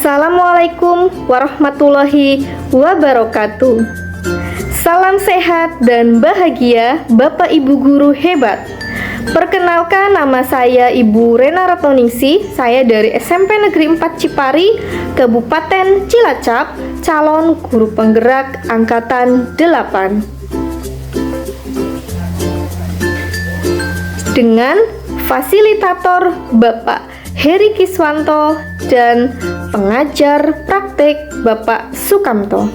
Assalamualaikum warahmatullahi wabarakatuh. Salam sehat dan bahagia Bapak Ibu guru hebat. Perkenalkan, nama saya Ibu Rena Ratningsih. Saya dari SMP Negeri 4 Cipari, Kabupaten Cilacap, calon guru penggerak angkatan 8. Dengan fasilitator Bapak Heri Kiswanto dan pengajar praktek Bapak Sukamto.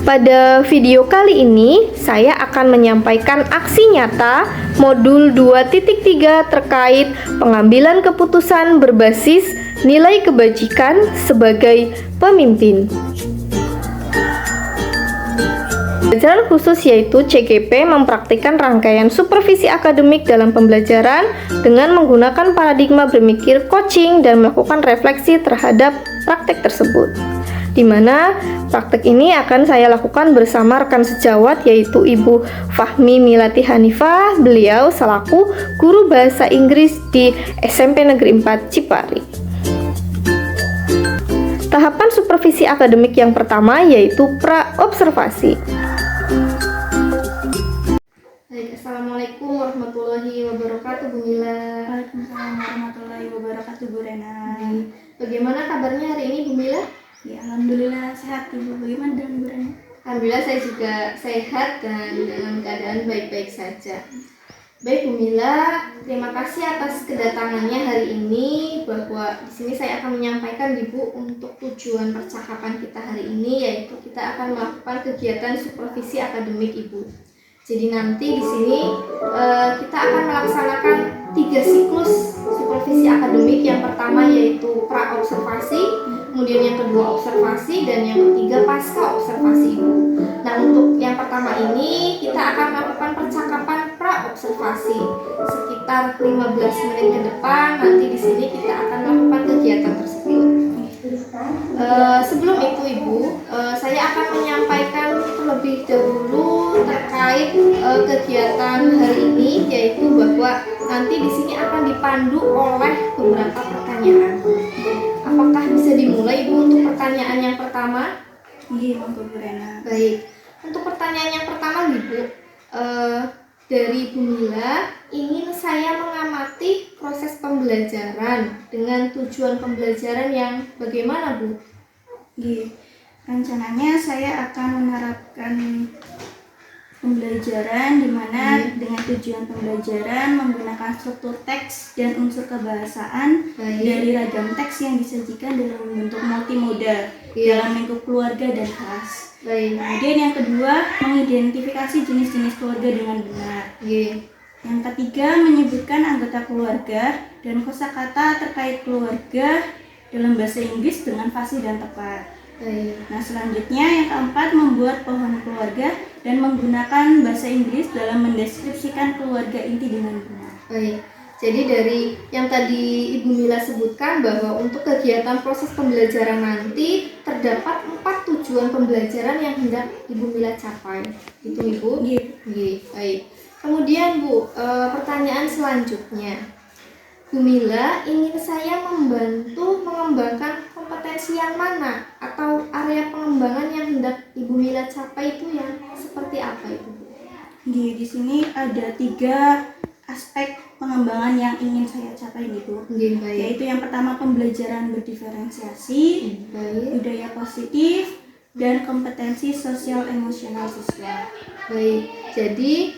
Pada video kali ini, saya akan menyampaikan aksi nyata modul 2.3 terkait pengambilan keputusan berbasis nilai kebajikan sebagai pemimpin. Pembelajaran khusus yaitu CGP mempraktikkan rangkaian supervisi akademik dalam pembelajaran dengan menggunakan paradigma berpikir coaching dan melakukan refleksi terhadap praktek tersebut. Di mana praktek ini akan saya lakukan bersama rekan sejawat yaitu Ibu Fahmi Milati Hanifah, beliau selaku guru bahasa Inggris di SMP Negeri 4 Cipari. Tahapan supervisi akademik yang pertama yaitu pra-observasi. Baik, Assalamualaikum warahmatullahi wabarakatuh Bu Mila. Waalaikumsalam warahmatullahi wabarakatuh Bu Rena. Bagaimana kabarnya hari ini Bu Mila? Ya, alhamdulillah sehat Ibu. Bagaimana dengan Bu Rena? Alhamdulillah saya juga sehat dan dalam keadaan baik-baik saja. Baik Bu Mila, terima kasih atas kedatangannya hari ini, bahwa di sini saya akan menyampaikan Ibu untuk tujuan percakapan kita hari ini, yaitu kita akan melakukan kegiatan supervisi akademik Ibu. Jadi nanti di sini kita akan melaksanakan 3 siklus supervisi akademik. Yang pertama yaitu pra-observasi, kemudian yang kedua observasi, dan yang ketiga pasca observasi Ibu. Nah, untuk yang pertama ini kita akan melakukan percakapan pra-observasi sekitar 15 menit ke depan. Nanti di sini kita akan melakukan kegiatan tersebut. Sebelum itu Ibu, saya akan menyampaikan terlebih dahulu terkait kegiatan hari ini, yaitu bahwa nanti di sini akan dipandu oleh beberapa pertanyaan. Apakah bisa dimulai Ibu untuk pertanyaan yang pertama? Iya, Bu Rena. Baik, untuk pertanyaan yang pertama Ibu, dari Bu Mila, ingin saya mengamati proses pembelajaran dengan tujuan pembelajaran yang bagaimana Bu? Iya, rencananya saya akan menerapkan pembelajaran di mana dengan tujuan pembelajaran menggunakan struktur teks dan unsur kebahasaan dari ragam teks yang disajikan dalam bentuk multimoda dalam lingkup keluarga dan kelas. Kemudian yang kedua, mengidentifikasi jenis-jenis keluarga dengan benar. Yang ketiga, menyebutkan anggota keluarga dan kosakata terkait keluarga dalam bahasa Inggris dengan fasih dan tepat. Nah, selanjutnya yang keempat, membuat pohon keluarga dan menggunakan bahasa Inggris dalam mendeskripsikan keluarga inti dengan benar. Jadi dari yang tadi Ibu Mila sebutkan bahwa untuk kegiatan proses pembelajaran nanti terdapat 4 tujuan pembelajaran yang hendak Ibu Mila capai. Itu Ibu? Baik. Kemudian Bu, pertanyaan selanjutnya. Bu Mila, ingin saya membantu mengembangkan kompetensi yang mana atau area pengembangan yang hendak Ibu Mila capai itu yang seperti apa Ibu? Di sini ada 3 aspek pengembangan yang ingin saya capai Ibu. Yaitu yang pertama, pembelajaran berdiferensiasi, budaya positif, dan kompetensi sosial emosional siswa. Jadi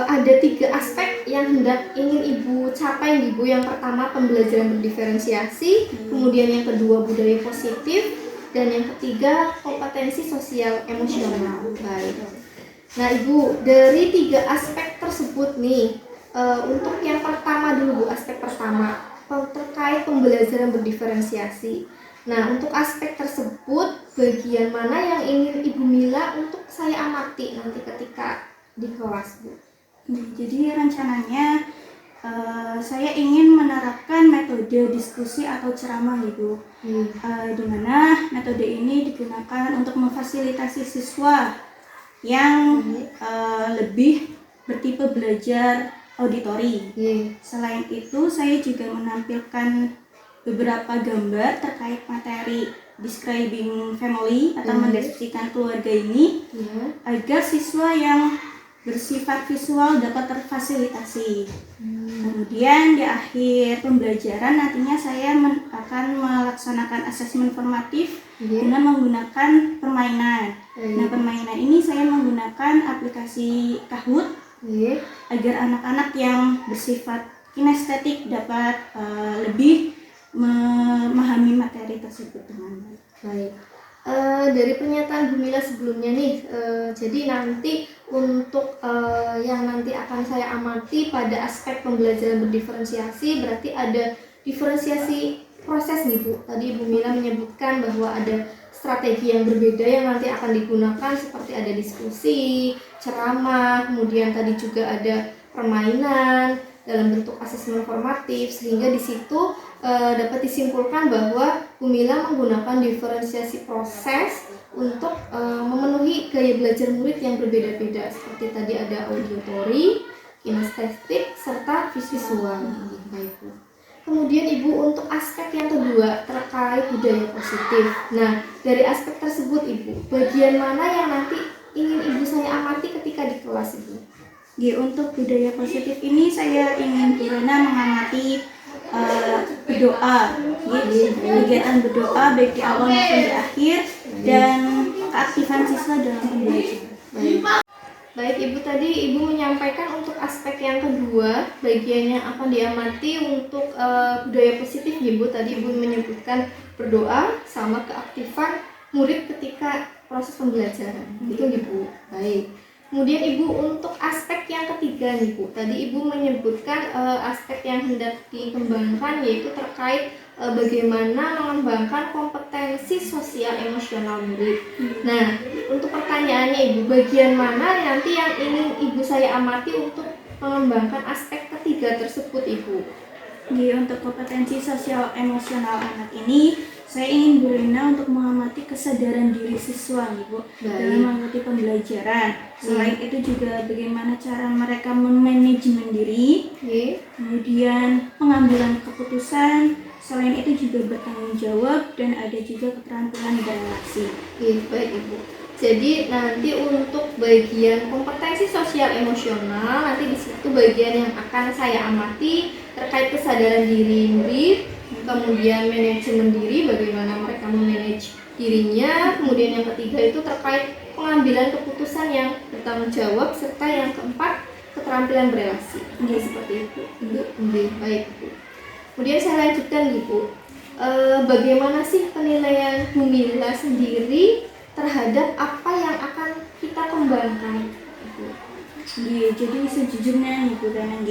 ada 3 aspek yang hendak ingin Ibu capai Ibu. Yang pertama pembelajaran berdiferensiasi, kemudian yang kedua budaya positif, dan yang ketiga kompetensi sosial emosional. Nah Ibu, dari 3 aspek tersebut nih, untuk yang pertama dulu Bu, aspek pertama terkait pembelajaran berdiferensiasi. Nah, untuk aspek tersebut, bagian mana yang ingin Ibu Mila untuk saya amati nanti ketika di kelas Bu? Jadi rencananya saya ingin menerapkan metode diskusi atau ceramah Ibu. Di mana metode ini digunakan untuk memfasilitasi siswa yang lebih bertipe belajar auditori. Selain itu, saya juga menampilkan beberapa gambar terkait materi describing family atau mendeskripsikan keluarga ini agar siswa yang bersifat visual dapat terfasilitasi. Kemudian di akhir pembelajaran nantinya saya akan melaksanakan asesmen formatif dengan menggunakan permainan. Nah, permainan ini saya menggunakan aplikasi Kahoot agar anak-anak yang bersifat kinestetik dapat lebih memahami materi tersebut dengan baik. Baik. Dari pernyataan Bu Mila sebelumnya nih, jadi nanti untuk yang nanti akan saya amati pada aspek pembelajaran berdiferensiasi berarti ada diferensiasi proses nih Bu. Tadi Bu Mila menyebutkan bahwa ada strategi yang berbeda yang nanti akan digunakan seperti ada diskusi, ceramah, kemudian tadi juga ada permainan dalam bentuk asesmen formatif, sehingga di situ dapat disimpulkan bahwa Bu Mila menggunakan diferensiasi proses untuk memenuhi gaya belajar murid yang berbeda-beda, seperti tadi ada auditory, kinestetik, serta visual. Baik, Bu. Kemudian Ibu untuk aspek yang kedua terkait budaya positif. Nah, dari aspek tersebut Ibu, bagian mana yang nanti ingin Ibu saya amati ketika di kelas Ibu? Untuk budaya positif ini saya ingin mengamati berdoa, kegiatan berdoa baik di awal maupun di akhir, dan keaktifan siswa dalam pembelajaran. Baik Ibu, tadi Ibu menyampaikan untuk aspek yang kedua, bagian yang akan diamati untuk budaya positif Ibu. Tadi Ibu menyebutkan berdoa sama keaktifan murid ketika proses pembelajaran. Itu Ibu. Baik. Kemudian Ibu untuk aspek yang ketiga nih Bu, tadi Ibu menyebutkan aspek yang hendak dikembangkan yaitu terkait bagaimana mengembangkan kompetensi sosial emosional murid. Nah, untuk pertanyaannya Ibu, bagian mana nanti yang ingin Ibu saya amati untuk mengembangkan aspek ketiga tersebut Ibu? Untuk kompetensi sosial emosional anak ini, saya ingin berina untuk mengamati kesadaran diri siswa Ibu dalam mengikuti pembelajaran. Selain itu juga bagaimana cara mereka memanajemen diri, kemudian pengambilan keputusan. Selain itu juga bertanggung jawab dan ada juga keterampilan berrelasi. Baik Ibu. Jadi nanti untuk bagian kompetensi sosial emosional, nanti di situ bagian yang akan saya amati terkait kesadaran diri murid, kemudian manajemen diri, bagaimana mereka memanage dirinya, kemudian yang ketiga itu terkait pengambilan keputusan yang bertanggung jawab, serta yang keempat keterampilan berrelasi. Seperti itu. Baik Bu. Kemudian saya lanjutkan Bu. Bagaimana sih penilaian Bu Mila sendiri terhadap apa yang akan kita kembangkan? Jadi sejujurnya Ibu dan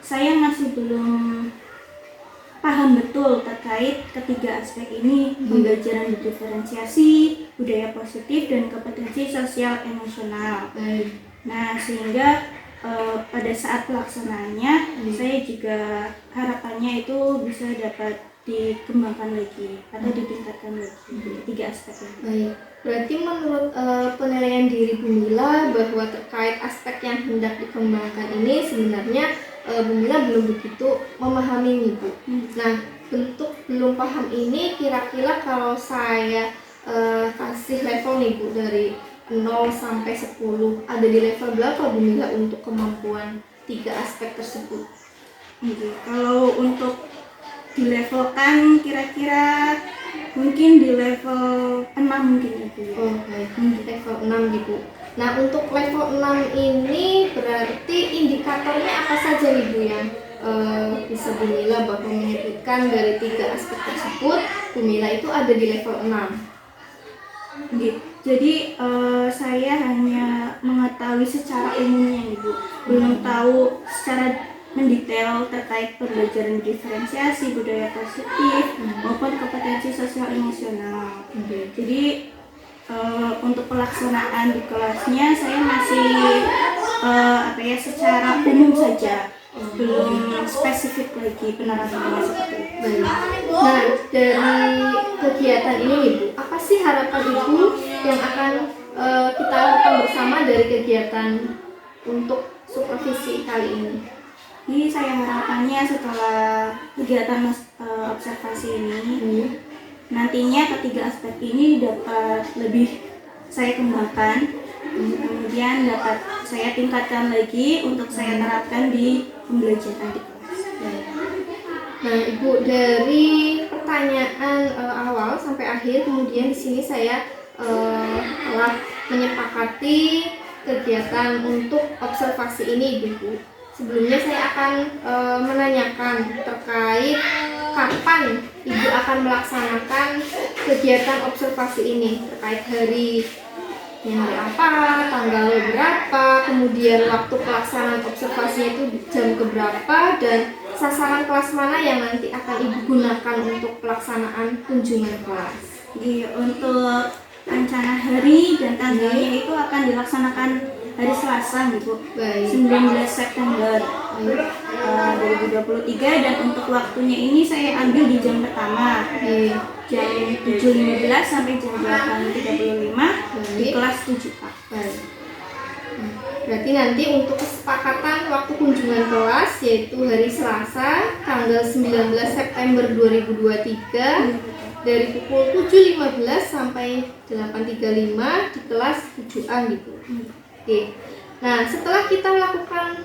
saya masih belum paham betul terkait ketiga aspek ini, pembelajaran berdiferensiasi, budaya positif, dan kompetensi sosial emosional. Nah, sehingga pada saat pelaksanaannya saya juga harapannya itu bisa dapat dikembangkan lagi atau ditingkatkan lagi tiga aspek ini. Berarti menurut penilaian diri Bu Mila bahwa terkait aspek yang hendak dikembangkan ini sebenarnya Bu Mila belum begitu memahami Bu. Nah, bentuk belum paham ini kira-kira kalau saya kasih level nih Bu dari 0 sampai 10, ada di level berapa Bu Mila untuk kemampuan tiga aspek tersebut? Kalau untuk dilevelkan kira-kira mungkin di level 6 mungkin Ibu ya. Level 6 gitu. Nah, untuk level 6 ini berarti indikatornya apa saja Ibu yang bisa Bu Mila bahwa menyebutkan dari tiga aspek tersebut Bu Mila itu ada di level 6? Jadi saya hanya mengetahui secara umumnya Ibu, belum tahu secara mendetail terkait pembelajaran diferensiasi, budaya positif maupun kompetensi sosial emosional. Jadi untuk pelaksanaan di kelasnya saya masih secara umum saja, belum spesifik lagi penerapannya seperti itu. Nah, dari kegiatan ini Ibu, apa sih harapan Ibu yang akan kita lakukan bersama dari kegiatan untuk supervisi kali ini? Jadi saya harapannya setelah kegiatan observasi ini, nantinya ketiga aspek ini dapat lebih saya kembangkan, kemudian dapat saya tingkatkan lagi untuk saya terapkan di pembelajaran di kelas. Nah, Ibu, dari pertanyaan awal sampai akhir, kemudian di sini saya telah menyepakati kegiatan untuk observasi ini, Ibu. Sebelumnya saya akan menanyakan terkait kapan Ibu akan melaksanakan kegiatan observasi ini, terkait hari apa, tanggal berapa, kemudian waktu pelaksanaan observasi itu jam keberapa, dan sasaran kelas mana yang nanti akan Ibu gunakan untuk pelaksanaan kunjungan kelas. Jadi untuk rencana hari dan tanggalnya itu akan dilaksanakan hari Selasa, Bu. 19 September 2023, dan untuk waktunya ini saya ambil di jam pertama, jam 7.15 sampai jam 8.35 di kelas 7A. Berarti nanti untuk kesepakatan waktu kunjungan kelas yaitu hari Selasa tanggal 19 September 2023 dari pukul 7.15 sampai 8.35 di kelas 7A gitu. Oke. Nah, setelah kita melakukan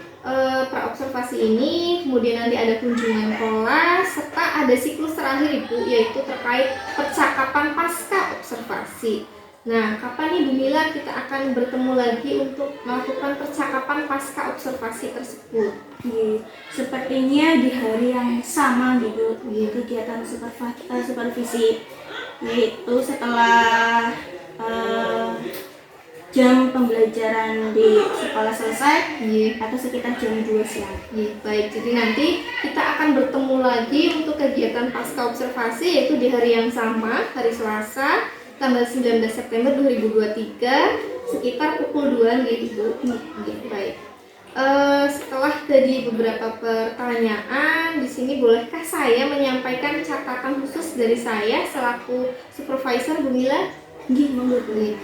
praobservasi ini, kemudian nanti ada kunjungan kelas serta ada siklus terakhir, Ibu, yaitu terkait percakapan pasca observasi. Nah, kapan nih Bu Mila kita akan bertemu lagi untuk melakukan percakapan pasca observasi tersebut? Sepertinya di hari yang sama gitu, kegiatan supervisi, yaitu setelah jam pembelajaran di sekolah selesai, atau sekitar jam 2 siang. Baik, jadi nanti kita akan bertemu lagi untuk kegiatan pasca observasi yaitu di hari yang sama, hari Selasa tanggal 19 September 2023 sekitar pukul 2 gitu, Bu. Baik. Setelah tadi beberapa pertanyaan, di sini bolehkah saya menyampaikan catatan khusus dari saya selaku supervisor, Bu Mila?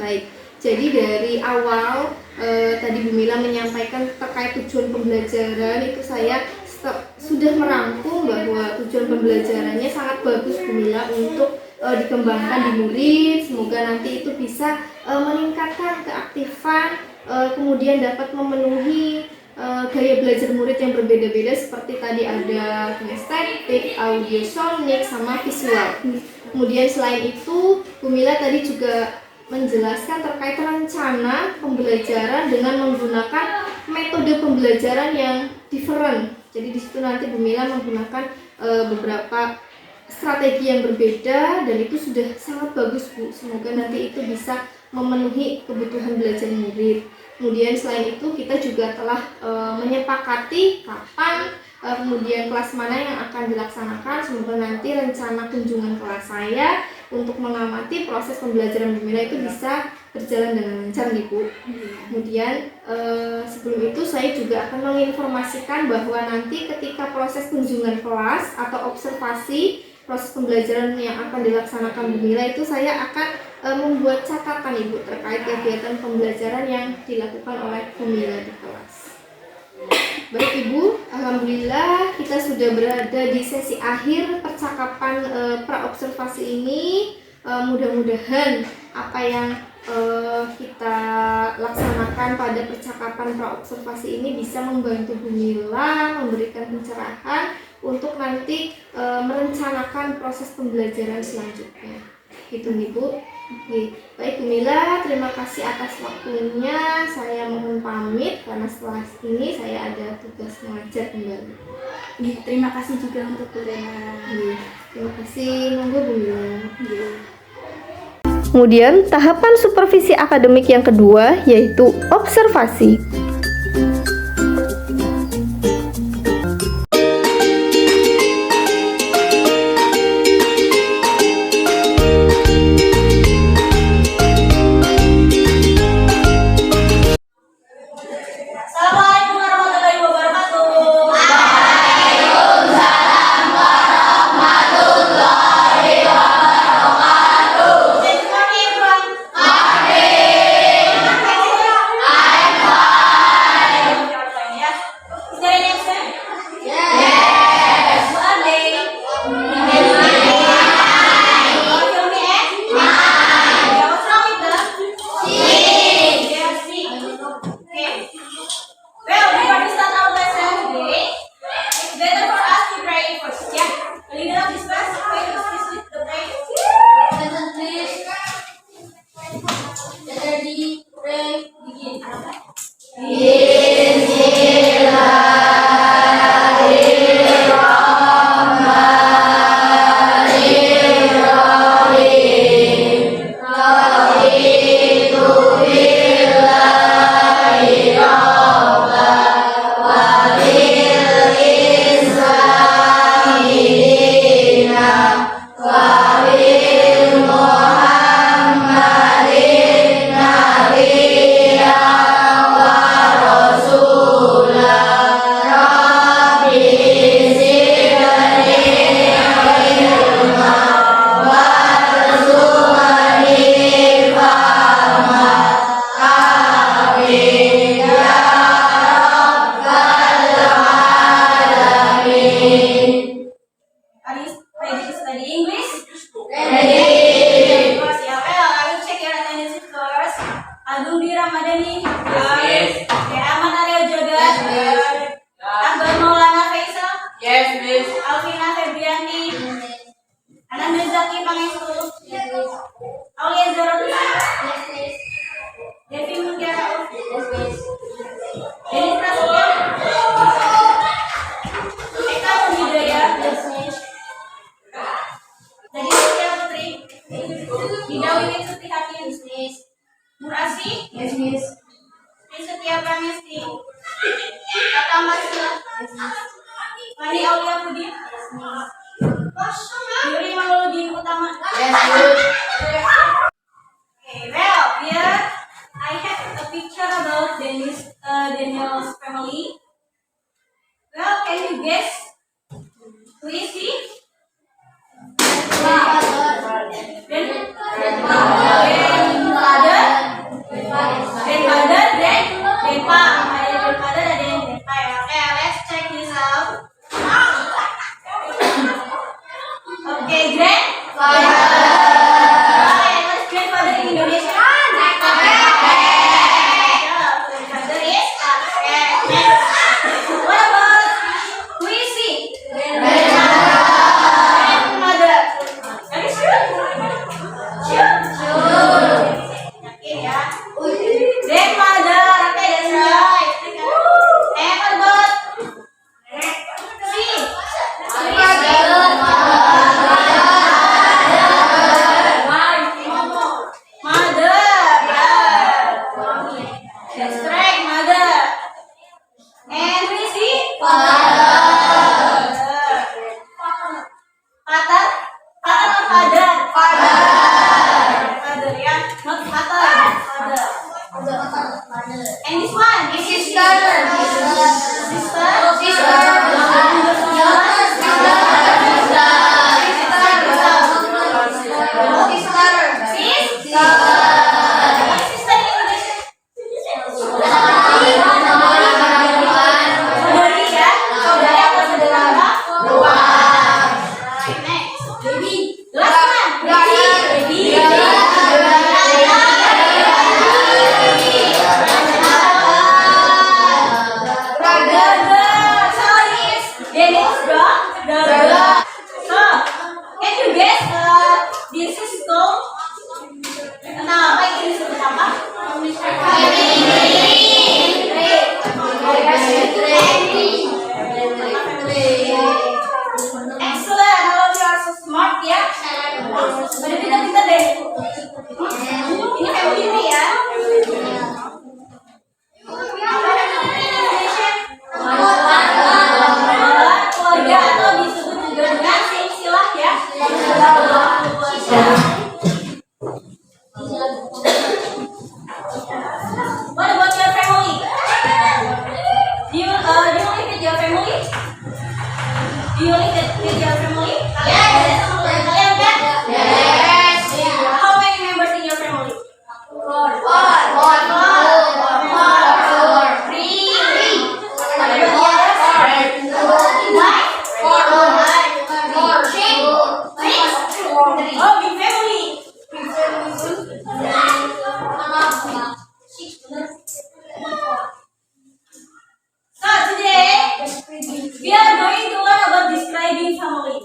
Baik. Jadi dari awal tadi Bu Mila menyampaikan terkait tujuan pembelajaran, itu saya sudah merangkum bahwa tujuan pembelajarannya sangat bagus Bu Mila untuk dikembangkan di murid. Semoga nanti itu bisa meningkatkan keaktifan, kemudian dapat memenuhi gaya belajar murid yang berbeda-beda, seperti tadi ada kinestetik, audio, sonik, sama visual. Kemudian selain itu Bu Mila tadi juga menjelaskan terkait rencana pembelajaran dengan menggunakan metode pembelajaran yang different. Jadi di situ nanti Bu Mila menggunakan beberapa strategi yang berbeda, dan itu sudah sangat bagus, Bu. Semoga nanti itu bisa memenuhi kebutuhan belajar murid. Kemudian selain itu kita juga telah menyepakati kapan kemudian kelas mana yang akan dilaksanakan. Semoga nanti rencana kunjungan kelas saya untuk mengamati proses pembelajaran Bu Mila itu bisa berjalan dengan lancar nih, Bu. Kemudian sebelum itu saya juga akan menginformasikan bahwa nanti ketika proses kunjungan kelas atau observasi proses pembelajaran yang akan dilaksanakan Bu Mila itu, saya akan membuat catatan, Ibu, terkait kegiatan pembelajaran yang dilakukan oleh Bu Mila di kelas. Baik, Ibu, alhamdulillah kita sudah berada di sesi akhir percakapan praobservasi ini. Mudah-mudahan apa yang kita laksanakan pada percakapan praobservasi ini bisa membantu Bu Mila, memberikan pencerahan untuk nanti merencanakan proses pembelajaran selanjutnya. Gitu nih, Bu. Baik Bu Mila, terima kasih atas waktunya. Saya mohon pamit karena setelah ini saya ada tugas mengajar kembali. Terima kasih juga untuk Bu Rena. Terima kasih, monggo Bu Mila. Kemudian tahapan supervisi akademik yang kedua yaitu observasi. Are you ready to study English? Ready. Of course, yeah. Well, I will check your attendance first. Agung Ramadhani. Yes. Okay, Ahmad Aryo Jogat. Yes. Akbar Maulana Faisal. Yes, miss. Alvina Febriani. Ananda Zaki Pangestu. Yes, Aulia Zaroti. miss. Devi Mutiara. Yes, miss. Denis Prasetya. Eka Widaya. Yes, miss. Dari Setia Putri. Dida Wiwit Sutihati. Yes, miss. Nur Asri. Yes, miss. Sri Setia Pramesti. Tata Masila. Mani Aulia Budi. Yuri Mauludin Utama. Yes, miss. Okay, well, here I have a picture about Daniel's family. Well, can you guess who is he? Grandfather. Okay, let's check this out. Okay, grandfather. Okay, what's grandfather in Indonesia? Grandfather is next. What about who is he? Grandmother. Are you sure? Sure. Okay, ya. Grandmother. Okay, that's right. And what about she? Mother. Yeah. That's correct, mother. And who is he? Father. Father? Father or father? Father, yeah. Not father. Father. And this one? This is sister. Saudari ya? Saudari atau saudara? Next. Baby. Last one. Baby. Brother. Sorry, it's Dennis brother. So, can you guess this is called? Kenapa ini disebut apa? Excellent, kalau you are so smart ya. Udah pintar-pintar deh. Ini family ya. Apa family in Indonesia? Keluarga atau disebut juga dengan silsilah ya. What about your family? Do you live with your family? Do you live with your family? Kalian sama keluarga kalian kan? Yes. How many members in your family? Four. Three. What about the others? Six. Oh, big family. So today we are going to learn about describing family.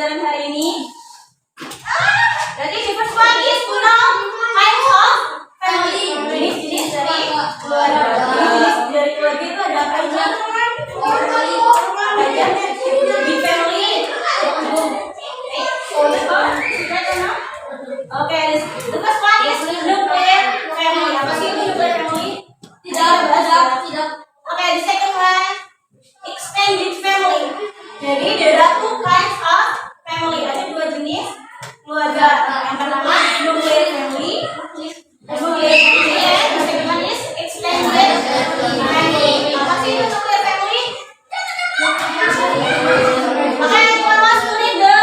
pelajaran hari ini. Jadi the first one is to know kinds of family. Jenis-jenis dari keluarga. Jenis dari keluarga itu ada apa aja? Apa aja? Big family. Oke, the first one is nuclear family. Apa sih itu nuclear family? Tidak. Oke, the second one extended family. Jadi ada two kinds of family. Ada dua jenis keluarga. Yang pertama nuclear family. Nuclear family and the second one is extended family. Apa sih itu nuclear family? Oke, kelas student the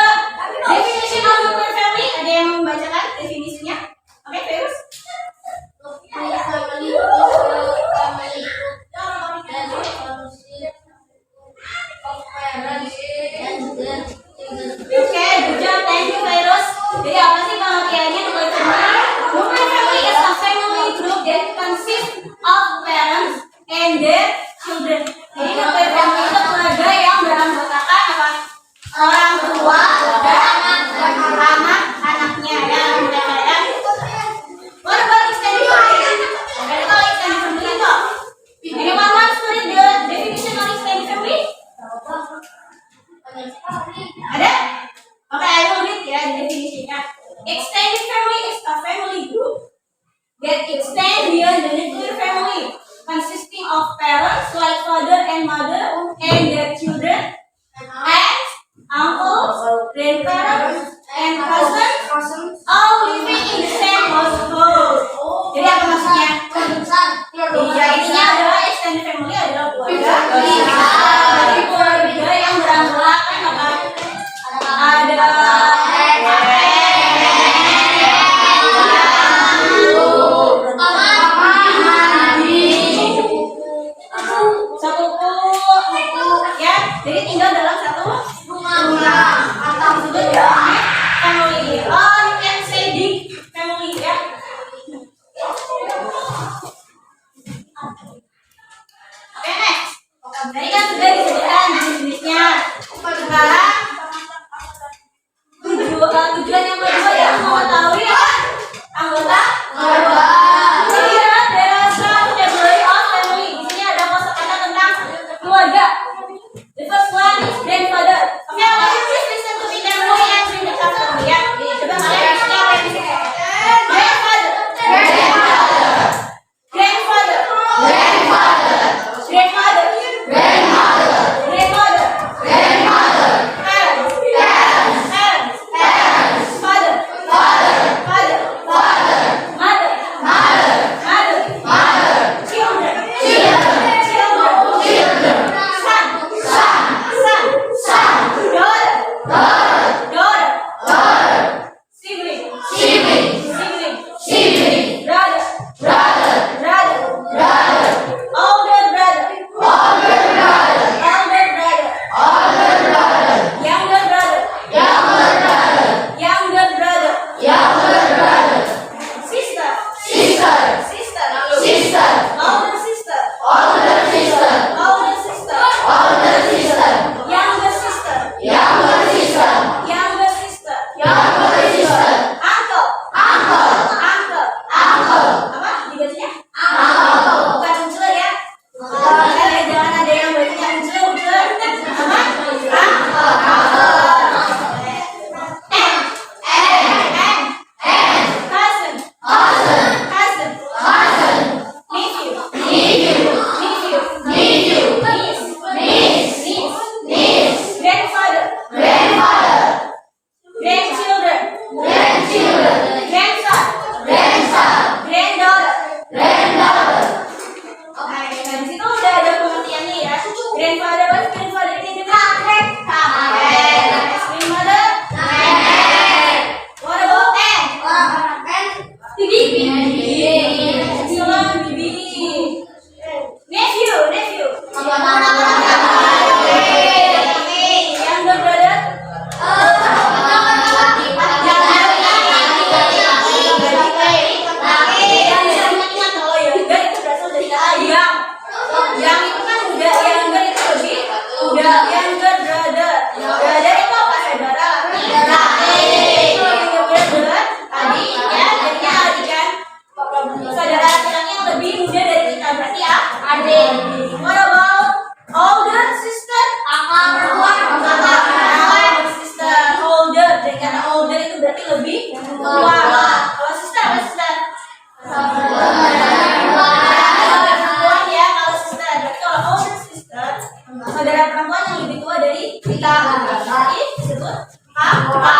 definition of nuclear family. Ada yang membacakan definisinya? Oke, Virus. Oke, good job. Thank you, Virus. Jadi apa sih pengertiannya nuclear family? Nuclear family is a family group that consists of parents and their children. Jadi nuclear family itu keluarga yang beranggotakan apa? Orang tua dan anak-anaknya ya, mereka ya. What about extended family? Jadi kalau extended family itu, anyone wants to read the definition of extended family? Ada? Oke, I will read ya definisinya. Extended family is a family group that extend beyond the nuclear family, consisting of parents like father and mother and their children, aunts, uncles, grandparents, and cousins, all living in the same household. Jadi apa maksudnya? Ya, intinya adalah extended family adalah keluarga. Jadi keluarga yang beranggotakan apa? Ada ya, jadi tinggal dalam satu rumah atau disebut family. Oh, you can say big family ya. Oke, next. Tadi kan sudah disebutkan jenis-jenisnya. Sekarang tujuan yang kedua yang mau tahu ya anggota keluarga. Iya, there are some category of family. Di sini ada kosakata tentang keluarga. The first one is yang lebih tua dari kita. Jadi disebut kakak tua.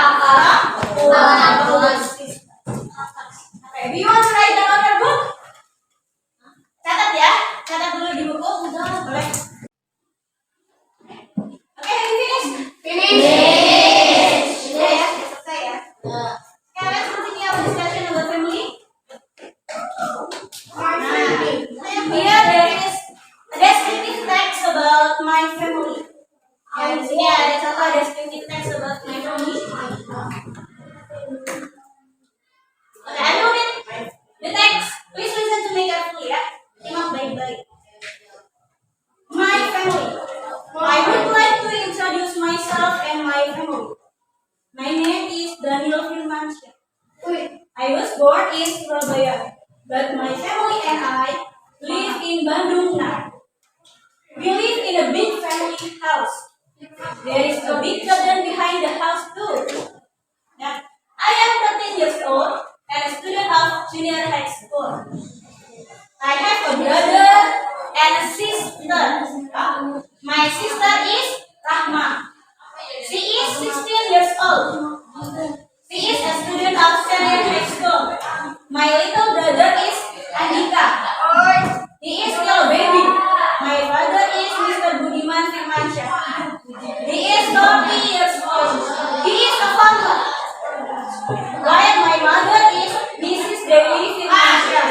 Okay, do you want to write down on your book? Catat ya, catat dulu di buku. Boleh. Okay, have you finished? Sudah ya, selesai ya. Okay, let's continue our discussion about family. Here there is a descriptive text about my family. Ya, di sini ada contoh descriptive text about my family. Okay, I will read the text. Please listen to me carefully ya. Simak baik-baik. My family. I would like to introduce myself and my family. My name is Daniel Firmansyah. I was born in Surabaya, but my family and I live in Bandung now. We live in a big family house. There is a big garden behind the house too. Now, I am 13 years old and a student of junior high school. I have a brother and a sister. My sister is Rahma. She is 16 years old. She is a student of senior high school. My little brother is Andika. He is still a baby. My father is Mr. Budiman Firmansyah. He is 40 years old. He is a farmer. While my mother is Mrs. Dewi Firmansyah.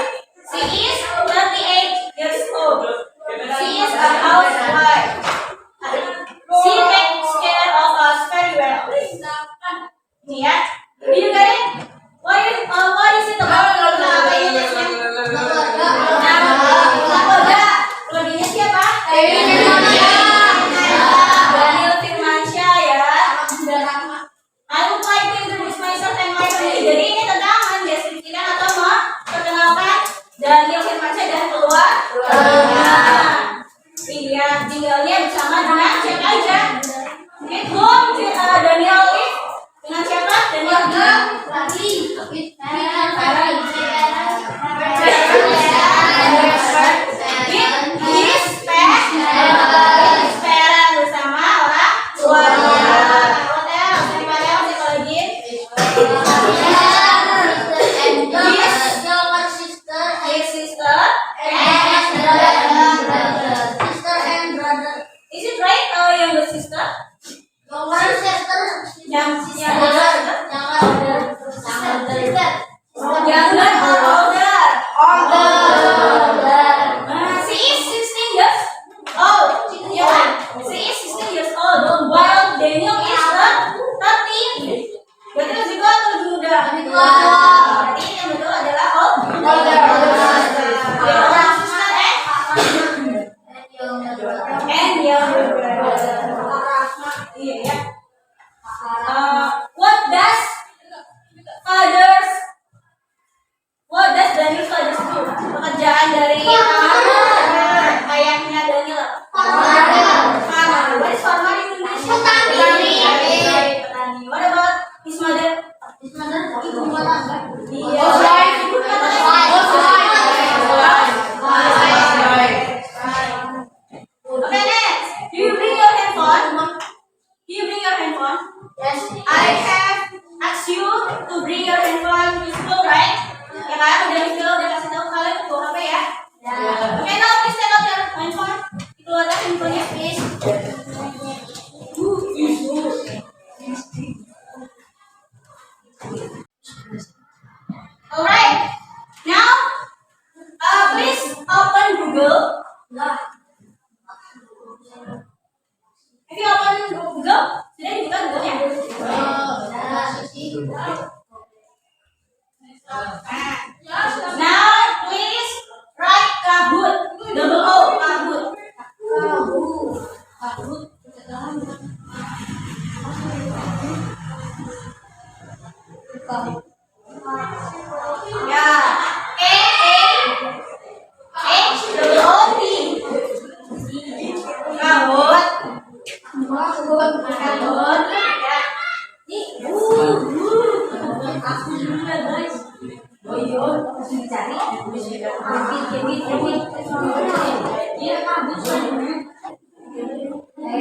She is 38 years old. She is a housewife. She takes care of us very well. Nih ya, do you get it? What is it about? Keluarganya siapa? Daniel Firmansyah ya. I would like to introduce myself and my family. Jadi ini tentang mendeskripsikan atau memperkenalkan Daniel Firmansyah dan keluarga. Iya, tinggalnya bersama dengan siapa aja? At home, Daniel live dengan siapa? Daniel bersama orang tuanya. His sister Is it right? Younger sister? Younger or older? She is 16 years old. Yeah. She is 16 years old. While Daniel is 13. Berarti lebih tua atau lebih muda? Lebih tua. Berarti yang betul adalah older. And younger brother. Iya ya. What does Daniel's father do? Pekerjaan dari ayahnya Daniel. Farmer. What is farmer in Indonesia? Petani. What about his mother? Ibu rumah tangga. Iya. Ibu rumah tangga. Okay, next. Do you bring your handphone? Yes. I have asked you to bring your handphone to school, right? Ya kan? Udah kasih tahu kalian untuk bawa HP ya. Okay, now please take out your handphone. Dikeluarkan handphonenya, please. Alright. Now, please open Google. Have you opened Google? Sudah dibuka Google-nya? Now, please write Kahoot. Double O, Kahoot. Ya, K-A-H-O-O-T. Kahoot.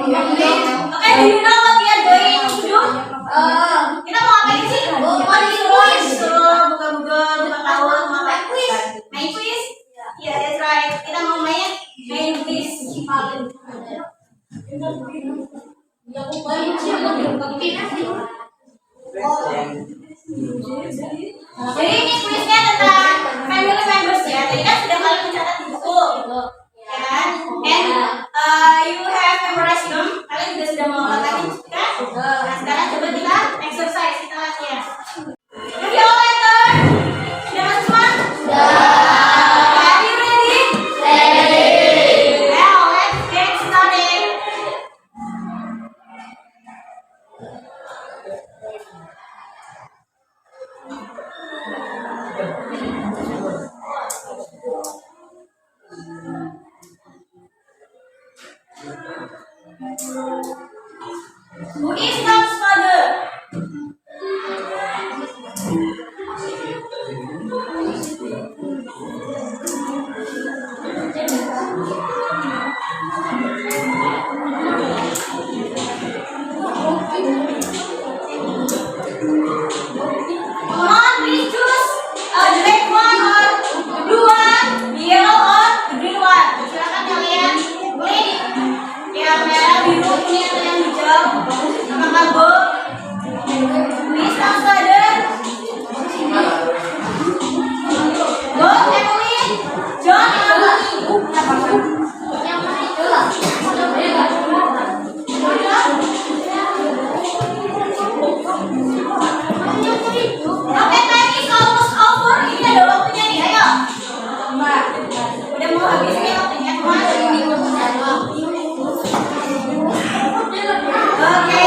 Ya. Jadi ini kuisnya tentang family members ya. Tadi kan sudah kalian mencatat di buku, ya kan? And you have memorized them. Kalian juga sudah mengulang kan? Nah, sekarang coba kita exercise, kita latihan. Have you all learned? Sudah masuk semua? Are you ready? Now let's get started. Who is Tom's father? Come on, please choose the red one or the blue one, the yellow or the green one. Silakan kalian pilih yang merah, biru, kuning atau yang hijau. Apakah Bo? Please Tom's father. Bo, Emily, John, Oke, time is almost over. Ini ada waktunya nih, ayo. Udah mau habis nih waktunya, Oke,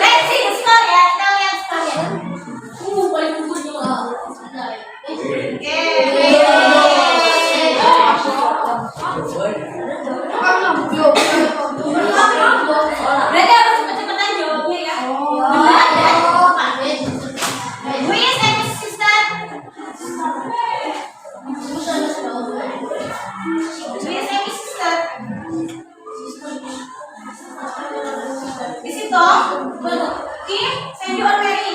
let's see the score ya. Kita lihat score-nya. Berarti harus cepet-cepetan jawabnya ya. Benar dan tepat. Who is Amy's sister? Who is Amy's sister? Is it Tom? Kim? Sandy or Mary?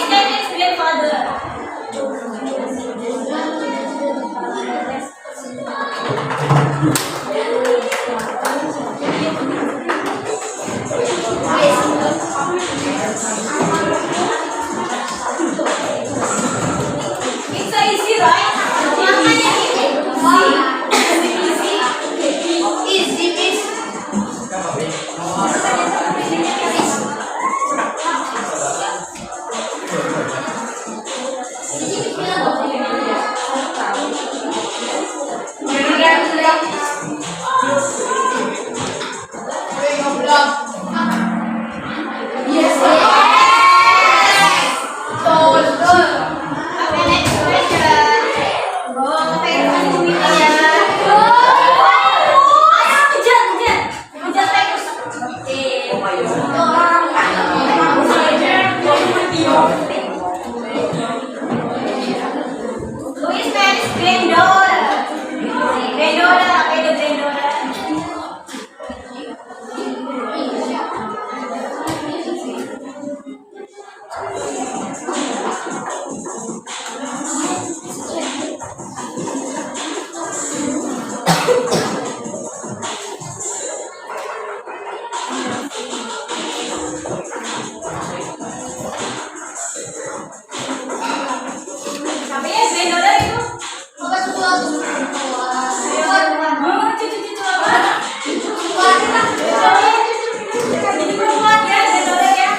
Please, grandfather. It's so easy, right? Makanya easy, miss. Okay, next question. Kayak tadi ya. Hujan terus. Luis Paris Grandora. Grandora, apa itu Grandora? Apa ya Grandora itu? Cucu-cucu apa? Jadi perempuan ya Grandora ya.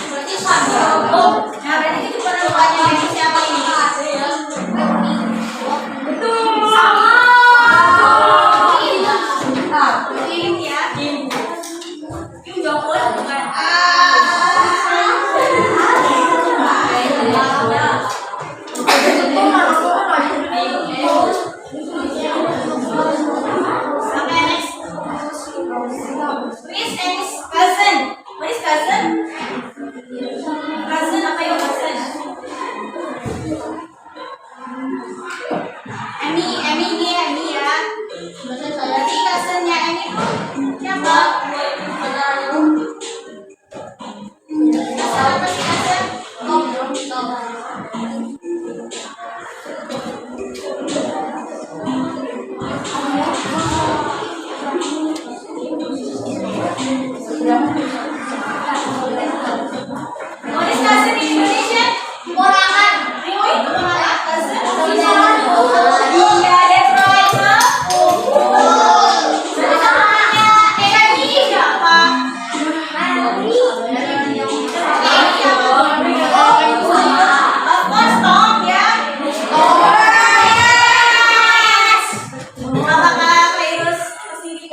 Berarti salah. Oh, nah berarti itu perempuannya lagi siapa ini? Betul. Kim ya. Kim Jong-un bukan. Okay, next. Who is Emmy's cousin? What is cousin? Cousin apa ya cousin? Emmy ini Emmy ya. Berarti cousinnya Emmy itu siapa? Siapa sih cousin? What is cousin in Indonesia? Ponakan. Really? Ponakan cousin? Iya, that's right. Berarti namanya Emmy siapa? Of course, Tom ya. Yes. Apakah virus kesini?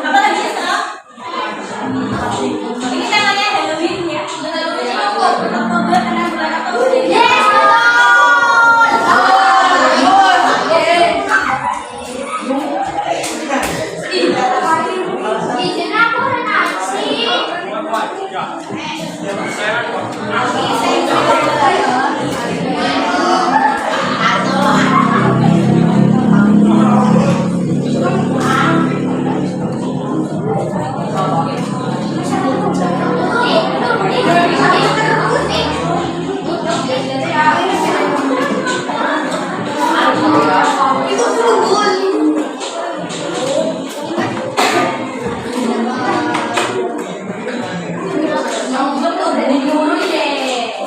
Apa lagi sekarang? Ini namanya Halloween ya. Oktober karena bulan Oktober. Yes. Izin aku nasi. Betul dari dulu deh.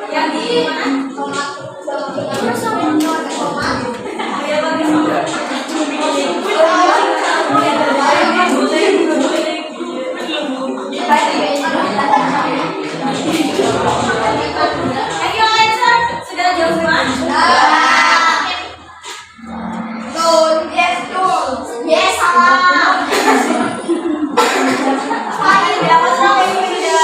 Yang di Have you all answered? Sudah jawab semua? Yes, salah. Ya, what's wrong with you, Ida?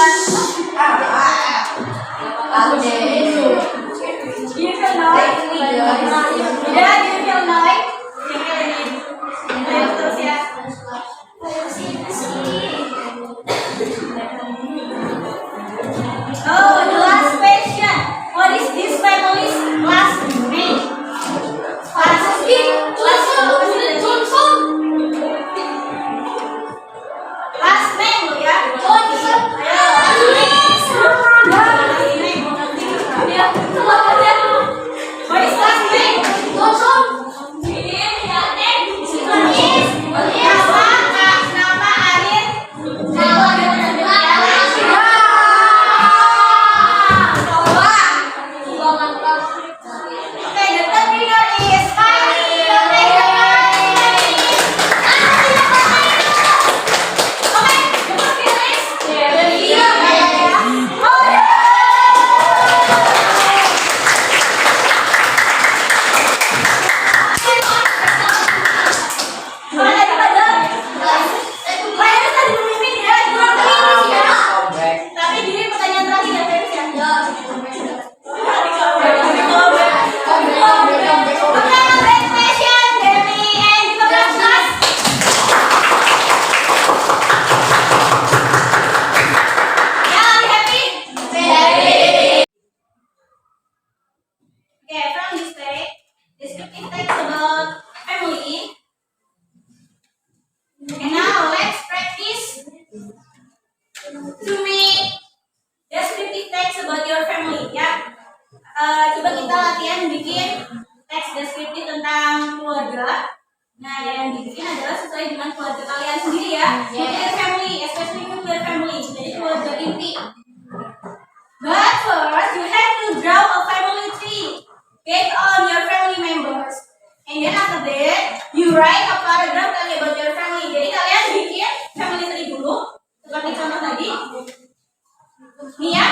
Do you feel annoyed? Ida, do you feel annoyed? Ayo terus ya. Oh, the last question. What is this family's last name? Last name lo ya. What is last name? Nama Arin. Okay, the third winner is Kylie. Okay, the first winner is Delia. Tapi diri pertanyaan terakhir ya, Felix ya. Descriptive text about family. And now let's practice to make descriptive text about your family ya. Coba kita latihan bikin teks deskriptif tentang keluarga. Nah, yang dibikin adalah sesuai dengan keluarga kalian sendiri ya. Nuclear family, especially nuclear family, jadi keluarga inti. But first, you have to draw a family tree based on your family members. And then after that, you write a paragraph tell about your family. Jadi kalian bikin family tree dulu, seperti contoh tadi. Nih ya,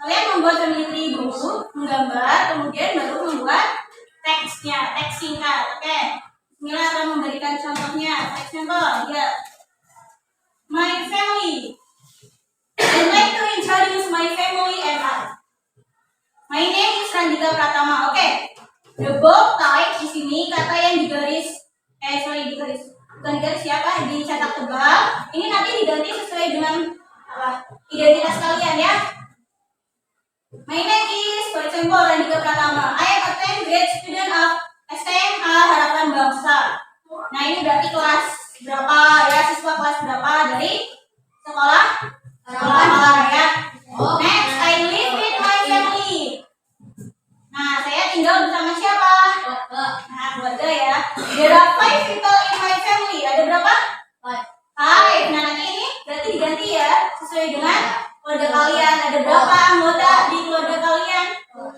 kalian membuat family tree dulu, menggambar, kemudian baru membuat teksnya, teks singkat. Oke, Mila akan memberikan contohnya. Teks contoh, ya. My family. I'd like to introduce my family and I. My name is Randika Pratama. Oke. The bold type di sini kata yang digaris, bukan digaris siapa, dicetak tebal. Ini nanti diganti sesuai dengan identitas kalian ya. My name is, for example, Randika Pratama. I am a 10th grade student of SMA Harapan Bangsa. Nah ini berarti kelas berapa ya, siswa kelas berapa dari sekolah ya. Next, I live with my family. Nah, saya tinggal bersama siapa? Nah, keluarga ya. There are 5 people in my family. Ada berapa? 5. Nah, nanti ini berarti diganti ya, sesuai dengan keluarga kalian. Ada berapa anggota di keluarga kalian?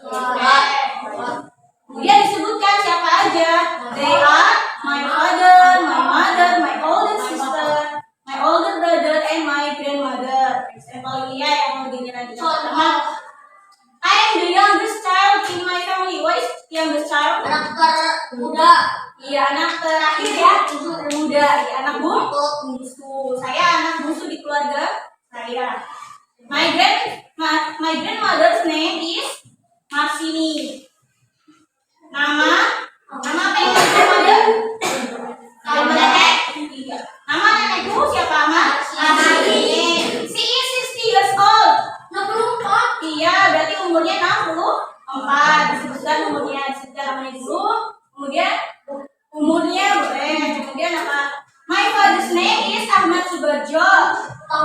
5. Kemudian disebutkan siapa aja. They are my father, my mother, my older sister, my older brother, and my grandmother. Example ini ya yang mau dinilai. I am the youngest child in my family. What is youngest child? Anak termuda. Iya, anak terakhir ya. Muda, ya, anak bungsu. Saya anak bungsu di keluarga saya. My grandmother's name is Marsini. Nama apa yang grandmother?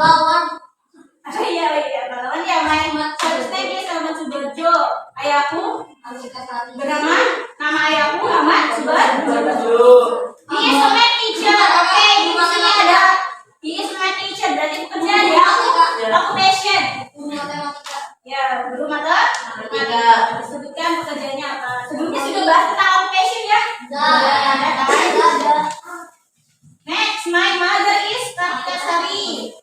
Iya, pahlawan ya main. Seharusnya dia sama Subarjo. Ayahku bernama, nama ayahku Ahmad Subarjo. He is a math teacher. Oke, di sini ada he is a math teacher. Berarti pekerjaan ya. Occupation. Ya, guru matematika. Disebutkan pekerjaannya apa. Sebelumnya sudah bahas tentang occupation ya. Next, my mother is Kartika Sari.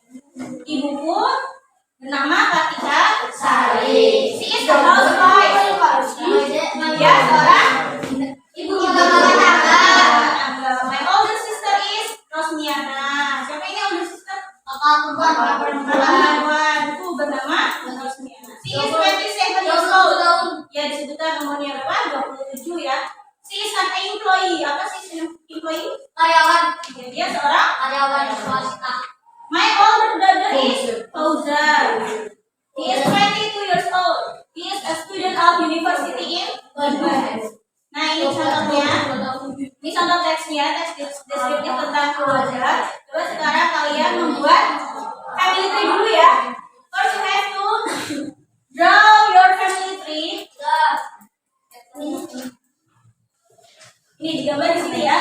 Ibuku bernama Kartika Sari. She is a housewife. Dia seorang ibu rumah tangga. My older sister is Rosmiana. Siapa ini older sister? Kakak perempuan. Ibu bernama Rosmiana. She is 27 years old. Ya, disebutkan umurnya berapa? 27 ya. She is an employee. Apa sih employee? Karyawan. Ya, dia seorang Karyawan swasta. My older brother is Fauzan. He is 22 years old. He is a student of University in Bandung. Nah, ini contohnya. Ini contoh teksnya, teks deskriptif tentang keluarga. Coba sekarang kalian membuat family tree dulu ya. First you have to draw your family tree. Ini digambar di sini ya.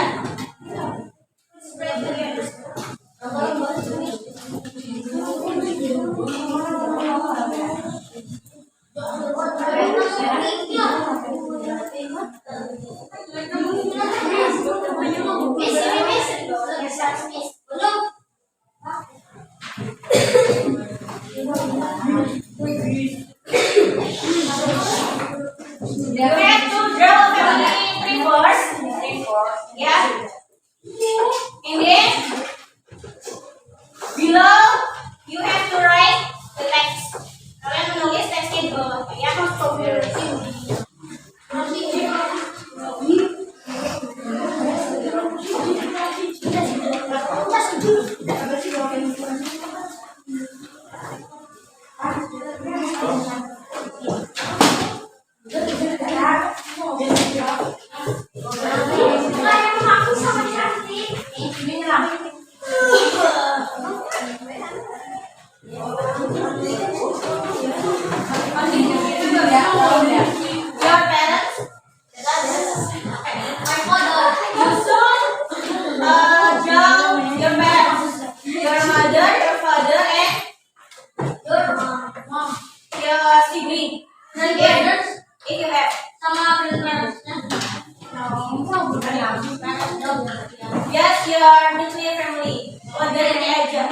You have to draw a family tree first. Yeah. And then below you have to write the text. Kalian menulis teksnya di bawah ya. Your parents, you should draw your parents, your mother, your father, and your sibling. If you have. Yes, your nuclear family. Keluarga ini aja.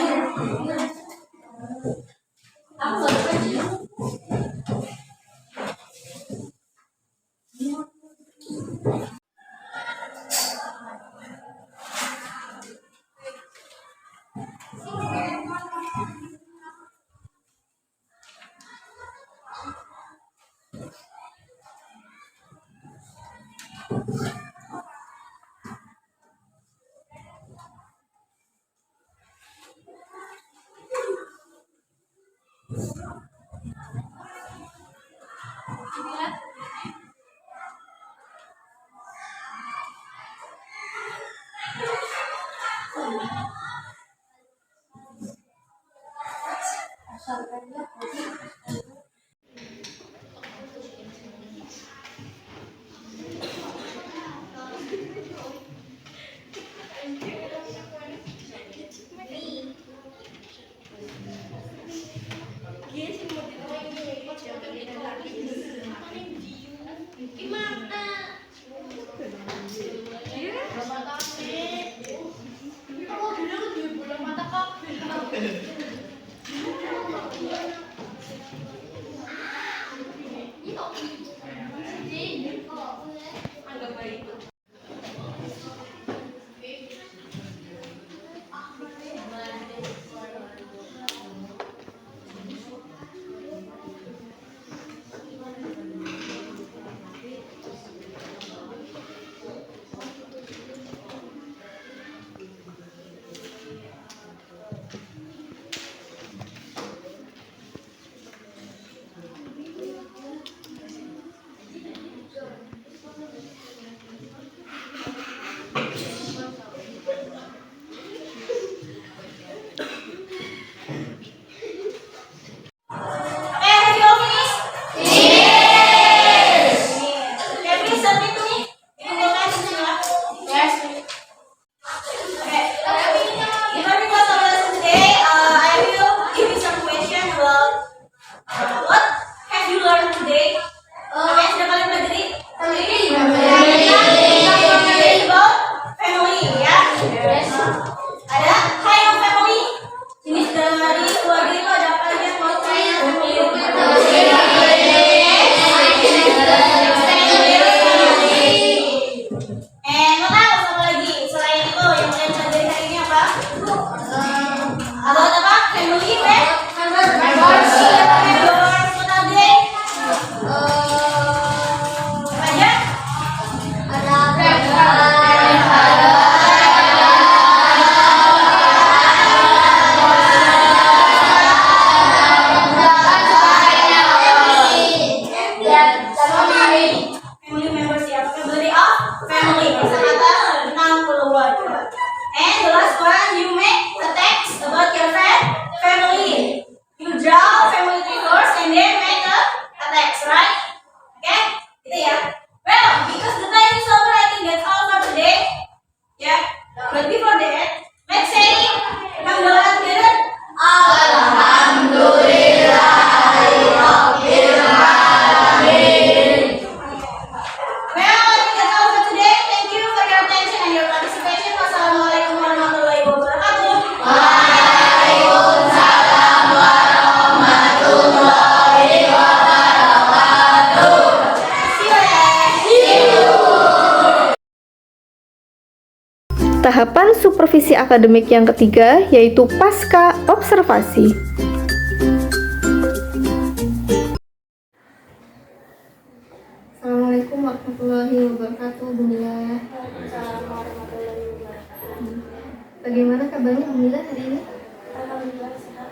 tahapan supervisi akademik yang ketiga, yaitu pasca observasi. Assalamualaikum warahmatullahi wabarakatuh, Bu Mila. Bagaimana kabarnya Bu Mila hari ini? Alhamdulillah sehat.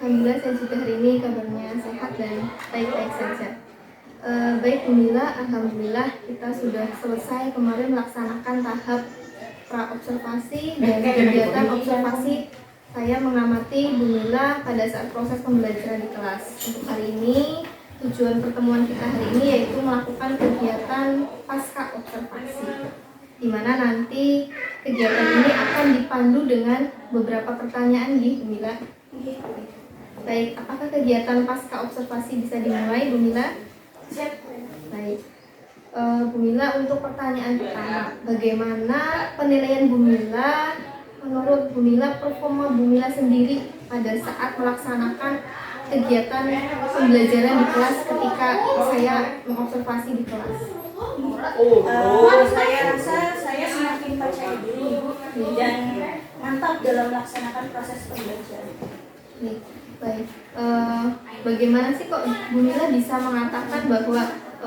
Alhamdulillah saya juga hari ini kabarnya sehat dan baik-baik saja. Baik Bu Mila, alhamdulillah kita sudah selesai kemarin melaksanakan tahap pra-observasi dan kegiatan observasi. Saya mengamati Bu Mila pada saat proses pembelajaran di kelas. Untuk hari ini, tujuan pertemuan kita hari ini yaitu melakukan kegiatan pasca observasi, di mana nanti kegiatan ini akan dipandu dengan beberapa pertanyaan di Bu Mila. Baik, apakah kegiatan pasca observasi bisa dimulai Bu Mila? Siap. Baik. Bu Mila, untuk pertanyaan pertama, bagaimana penilaian Bu Mila, menurut Bu Mila, performa Bu Mila sendiri pada saat melaksanakan kegiatan pembelajaran di kelas ketika saya mengobservasi di kelas? Saya rasa saya semakin percaya diri dan mantap dalam melaksanakan proses pembelajaran. Baik. Bagaimana sih kok Bu Mila bisa mengatakan bahwa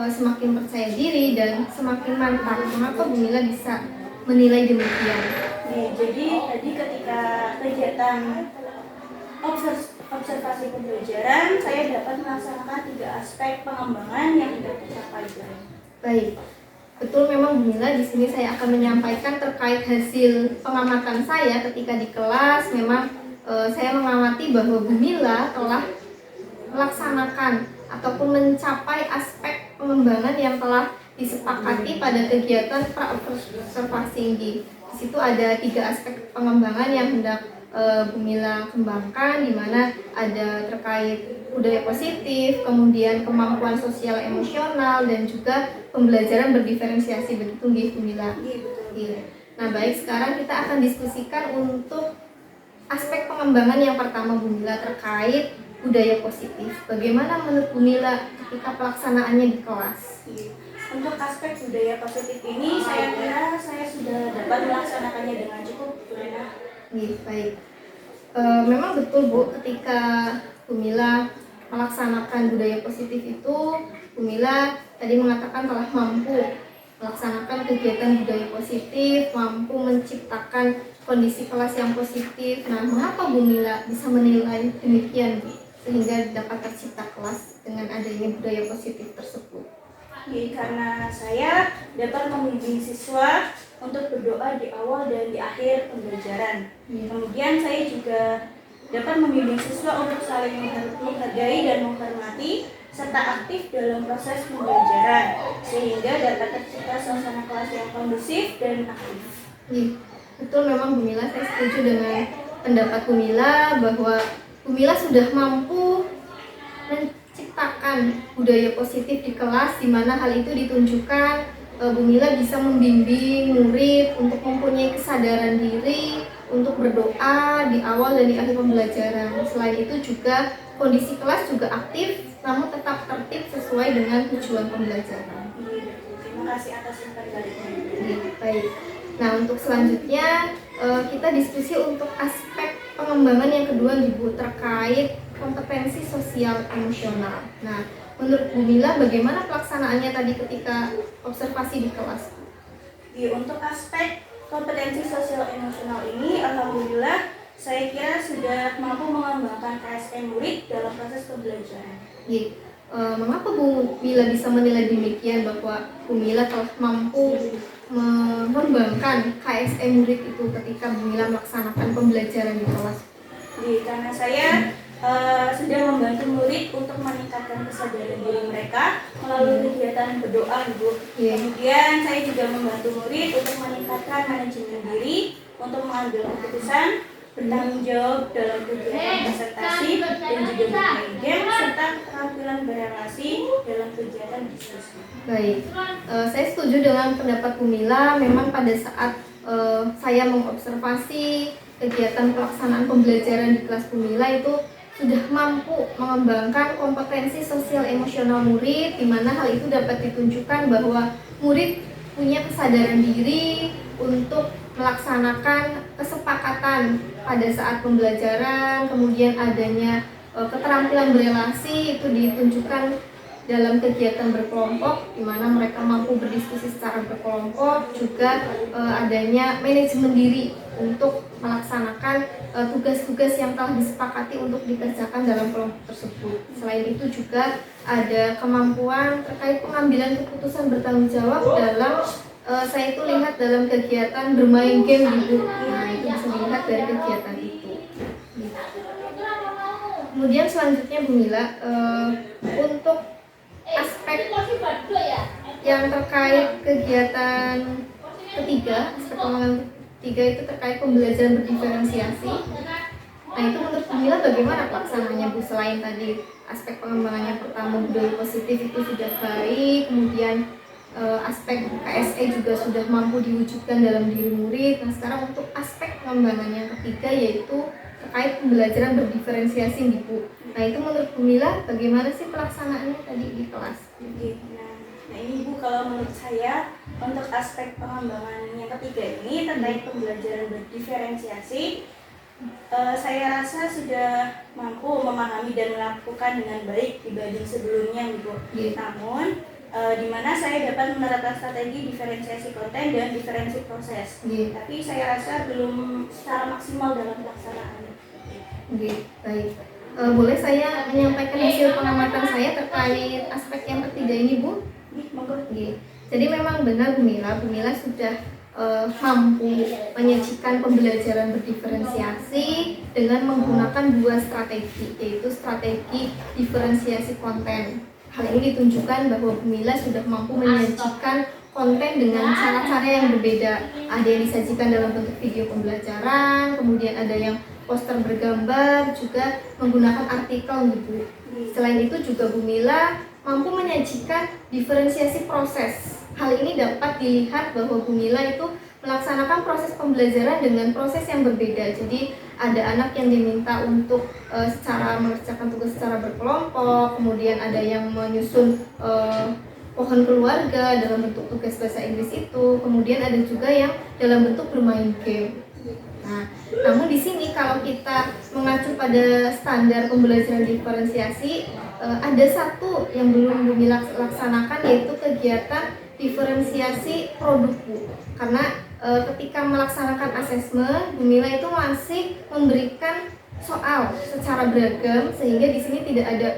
semakin percaya diri dan semakin mantap? Mengapa Bu Mila bisa menilai demikian? Jadi tadi ketika kegiatan observasi pembelajaran, saya dapat melaksanakan 3 aspek pengembangan yang tidak tercapai. Baik, betul memang Bu Mila. Di sini saya akan menyampaikan terkait hasil pengamatan saya ketika di kelas. Memang saya mengamati bahwa Bu Mila telah melaksanakan ataupun mencapai aspek pengembangan yang telah disepakati pada kegiatan pra-observasi ini. Di situ ada 3 aspek pengembangan yang hendak Bu Mila kembangkan, di mana ada terkait budaya positif, kemudian kemampuan sosial emosional, dan juga pembelajaran berdiferensiasi. Begitu nggih Bu Mila? Iya. Nah, baik, sekarang kita akan diskusikan untuk aspek pengembangan yang pertama Bu Mila terkait budaya positif. Bagaimana menurut Bu Mila ketika pelaksanaannya di kelas? Untuk aspek budaya positif ini, saya kira saya sudah dapat melaksanakannya dengan cukup. Baik. Memang betul Bu, ketika Bu Mila melaksanakan budaya positif itu, Bu Mila tadi mengatakan telah mampu melaksanakan kegiatan budaya positif, mampu menciptakan kondisi kelas yang positif. Nah, mengapa Bu Mila bisa menilai demikian Bu, sehingga dapat tercipta kelas dengan adanya budaya positif tersebut? Karena saya dapat membimbing siswa untuk berdoa di awal dan di akhir pembelajaran. Kemudian saya juga dapat membimbing siswa untuk saling menghargai dan menghormati serta aktif dalam proses pembelajaran, sehingga dapat tercipta suasana kelas yang kondusif dan aktif. Betul memang Bu Mila, saya setuju dengan pendapat Bu Mila bahwa Bu Mila sudah mampu menciptakan budaya positif di kelas, di mana hal itu ditunjukkan Bu Mila bisa membimbing murid untuk mempunyai kesadaran diri untuk berdoa di awal dan di akhir pembelajaran. Selain itu juga kondisi kelas juga aktif, namun tetap tertib sesuai dengan tujuan pembelajaran. Terima kasih atas informasinya. Baik. Nah, untuk selanjutnya kita diskusi untuk aspek pengembangan yang kedua Bu, terkait kompetensi sosial emosional. Nah, menurut Bu Mila bagaimana pelaksanaannya tadi ketika observasi di kelas? Untuk aspek kompetensi sosial emosional ini, alhamdulillah saya kira sudah mampu mengembangkan KSM murid dalam proses pembelajaran. Mengapa Bu Mila bisa menilai demikian bahwa Bu Mila telah mampu mengembangkan KSM murid itu ketika Bu Mila melaksanakan pembelajaran di kelas? Karena saya sudah membantu murid untuk meningkatkan kesadaran diri mereka melalui kegiatan berdoa, Bu. Kemudian saya juga membantu murid untuk meningkatkan manajemen diri, untuk mengambil keputusan, bertanggung jawab dalam kegiatan presentasi, dan juga bermain game, serta keterampilan berrelasi dalam kegiatan diskusi. Baik, saya setuju dengan pendapat Bu Mila. Memang pada saat saya mengobservasi kegiatan pelaksanaan pembelajaran di kelas Bu Mila itu sudah mampu mengembangkan kompetensi sosial emosional murid, di mana hal itu dapat ditunjukkan bahwa murid punya kesadaran diri untuk melaksanakan kesepakatan pada saat pembelajaran, kemudian adanya keterampilan berelasi itu ditunjukkan dalam kegiatan berkelompok, di mana mereka mampu berdiskusi secara berkelompok, juga adanya manajemen diri untuk melaksanakan tugas-tugas yang telah disepakati untuk dikerjakan dalam kelompok tersebut. Selain itu juga ada kemampuan terkait pengambilan keputusan bertanggung jawab dalam saya itu lihat dalam kegiatan bermain game gitu. Nah, itu bisa dilihat dari kegiatan itu. Kemudian selanjutnya Bu Mila, untuk aspek yang terkait kegiatan ketiga, aspek pengembangan ketiga itu terkait pembelajaran berdiferensiasi. Nah, itu menurut Bu Mila bagaimana pelaksanaannya Bu? Selain tadi aspek pengembangan yang pertama budaya positif itu sudah baik, kemudian aspek KSE juga sudah mampu diwujudkan dalam diri murid. Nah, sekarang untuk aspek pengembangan yang ketiga yaitu terkait pembelajaran berdiferensiasi nih Bu. Nah, itu menurut Bu Mila bagaimana sih pelaksanaannya tadi di kelas? Nah ini Bu, kalau menurut saya untuk aspek pengembangan yang ketiga ini terkait pembelajaran berdiferensiasi, saya rasa sudah mampu memahami dan melakukan dengan baik dibanding sebelumnya Bu. Namun di mana saya dapat menerapkan strategi diferensiasi konten dan diferensi proses. Tapi saya rasa belum secara maksimal dalam pelaksanaan. Baik. Boleh saya menyampaikan hasil pengamatan saya terkait aspek yang ketiga ini Bu? Jadi memang benar Bu Mila sudah mampu menyajikan pembelajaran berdiferensiasi dengan menggunakan dua strategi, yaitu strategi diferensiasi konten. Hal ini ditunjukkan bahwa Bu Mila sudah mampu menyajikan konten dengan cara-cara yang berbeda. Ada yang disajikan dalam bentuk video pembelajaran, kemudian ada yang poster bergambar, juga menggunakan artikel gitu. Selain itu juga Bu Mila mampu menyajikan diferensiasi proses. Hal ini dapat dilihat bahwa Bu Mila itu melaksanakan proses pembelajaran dengan proses yang berbeda. Jadi ada anak yang diminta untuk secara mengerjakan tugas secara berkelompok, kemudian ada yang menyusun pohon keluarga dalam bentuk tugas bahasa Inggris itu, kemudian ada juga yang dalam bentuk bermain game. Nah, namun di sini kalau kita mengacu pada standar pembelajaran diferensiasi, ada satu yang belum Bu Mila laksanakan, yaitu kegiatan diferensiasi produk Bu. Karena ketika melaksanakan asesmen, Bu Mila itu masih memberikan soal secara beragam, sehingga di sini tidak ada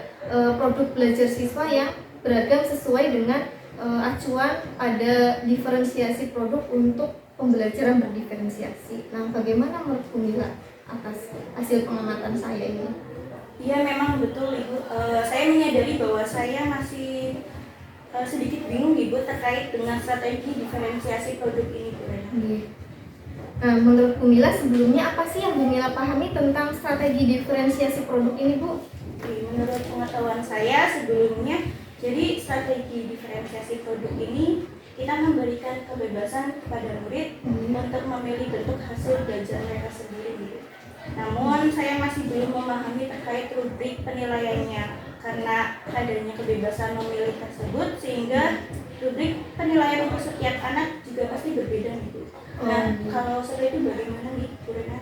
produk belajar siswa yang beragam sesuai dengan acuan pada diferensiasi produk untuk pembelajaran berdiferensiasi. Nah, bagaimana menurut Bu Mila atas hasil pengamatan saya ini? Iya, memang betul Ibu. Saya menyadari bahwa saya masih sedikit bingung Ibu terkait dengan strategi diferensiasi produk ini Bu. Nah, menurut Bu Mila sebelumnya apa sih yang Bu Mila pahami tentang strategi diferensiasi produk ini Bu? Menurut pengetahuan saya sebelumnya, jadi strategi diferensiasi produk ini kita memberikan kebebasan kepada murid untuk memilih bentuk hasil belajar mereka sendiri. Namun saya masih belum memahami terkait rubrik penilaiannya karena adanya kebebasan memilih tersebut, sehingga rubrik penilaian untuk setiap anak juga pasti berbeda gitu. Nah, kalau seperti itu bagaimana nih Bu Rena?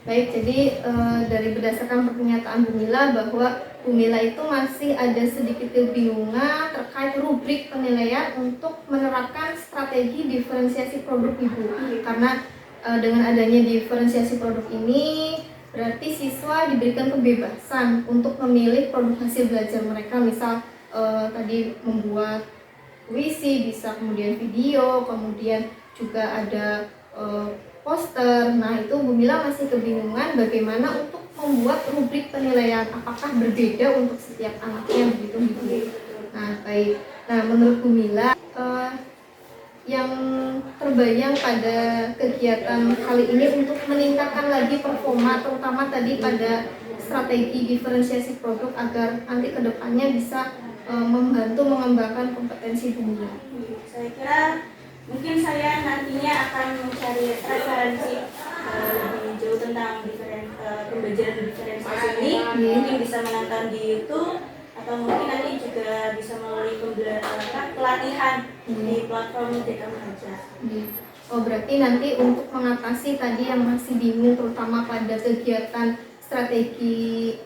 Baik, jadi dari berdasarkan pernyataan Bu Mila bahwa Bu Mila itu masih ada sedikit kebingungan terkait rubrik penilaian untuk menerapkan strategi diferensiasi produk Ibu. Karena dengan adanya diferensiasi produk ini berarti siswa diberikan kebebasan untuk memilih produk hasil belajar mereka, misal tadi membuat puisi, bisa kemudian video, kemudian juga ada poster. Nah, itu Bu Mila masih kebingungan bagaimana untuk membuat rubrik penilaian, apakah berbeda untuk setiap anaknya begitu. Nah, baik. Nah, menurut Bu Mila yang terbayang pada kegiatan kali ini untuk meningkatkan lagi performa, terutama tadi pada strategi diferensiasi produk agar nanti kedepannya bisa membantu mengembangkan kompetensi Bu Mila. Saya kira mungkin saya nantinya akan mencari referensi lebih jauh tentang pembelajaran diferensiasi ini. Mungkin bisa menonton di YouTube atau mungkin nanti juga bisa melalui pelatihan di platform Merdeka Mengajar. Oh, berarti nanti untuk mengatasi tadi yang masih bingung terutama pada kegiatan strategi